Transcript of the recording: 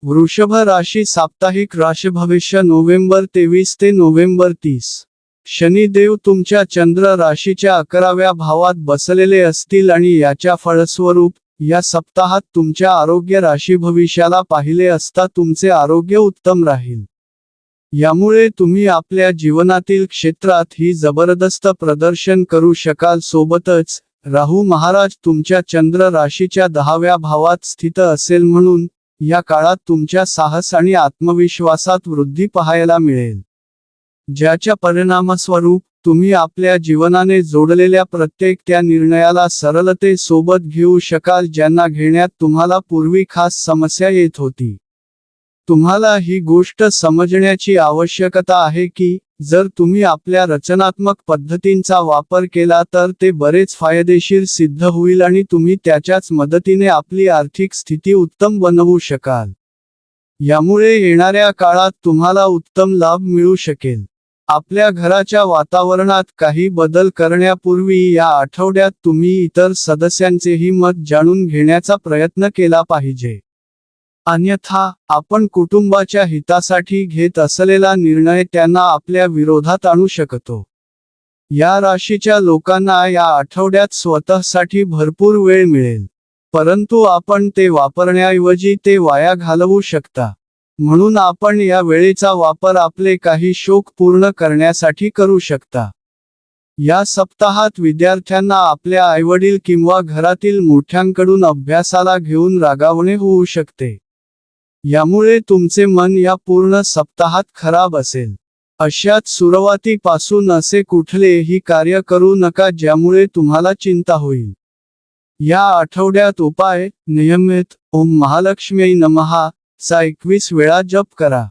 वृषभ राशी साप्ताहिक राशी भविष्य नोव्हेंबर 23 ते नोव्हेंबर 30. शनिदेव तुमच्या चंद्र राशीच्या 11व्या भावात बसलेले असतील आणि याच्या फळस्वरूप या सप्ताहात तुमच्या आरोग्य राशी भविष्याला पाहिले असता तुमचे आरोग्य उत्तम राहील. यामुळे तुम्ही आपल्या जीवनातील क्षेत्रात ही जबरदस्त प्रदर्शन करू शकाल. सोबतच राहू महाराज तुमच्या चंद्र राशीच्या 10व्या भावात स्थित असेल म्हणून या काळात तुमच्या साहस आणि आत्मविश्वासात वृद्धी पाहायला मिळेल, ज्याच्या परिणामस्वरूप तुम्ही आपल्या जीवनाने जोडलेल्या प्रत्येक त्या निर्णयाला सरलतेसोबत घेऊ शकाल ज्यांना घेण्यात तुम्हाला पूर्वी खास समस्या येत होती. तुम्हाला ही गोष्ट समजण्याची आवश्यकता आहे की जर तुम्ही आपल्या रचनात्मक पद्धतींचा वापर केला तर ते बरेच फायदेशीर सिद्ध होईल आणि तुम्ही त्याच्याच मदतीने आपली आर्थिक स्थिती उत्तम बनवू शकाल. यामुळे येणाऱ्या काळात तुम्हाला उत्तम लाभ मिळू शकेल. आपल्या घराच्या वातावरणात काही बदल करण्यापूर्वी या आठवड्यात तुम्ही इतर सदस्यांचेही मत जाणून घेण्याचा प्रयत्न केला पाहिजे. अन्यथा आपण कुटुंबाच्या हितासाठी घेत असलेला निर्णय त्यांना आपल्या विरोधात आणू शकतो. या राशीच्या लोकांना या आठवड्यात स्वतःसाठी भरपूर वेळ मिळेल, परंतु आपण ते वापरण्याऐवजी ते वाया घालवू शकता. म्हणून आपण या वेळेचा वापर आपले काही शौक पूर्ण करण्यासाठी करू शकता. या सप्ताहात विद्यार्थ्यांना आपल्या आईवडील किंवा घरातील मोठ्यांकडून अभ्यासाला घेऊन रागावणे होऊ शकते. यामुळे तुमचे मन या पूर्ण सप्ताहात खराब असेल. अशात सुरुवातीपासून असे कुठलेही कार्य करू नका ज्यामुळे तुम्हाला चिंता होईल. या आठवड्यात उपाय नियमित ओम महालक्ष्मी नमः चा 21 वेळा जप करा.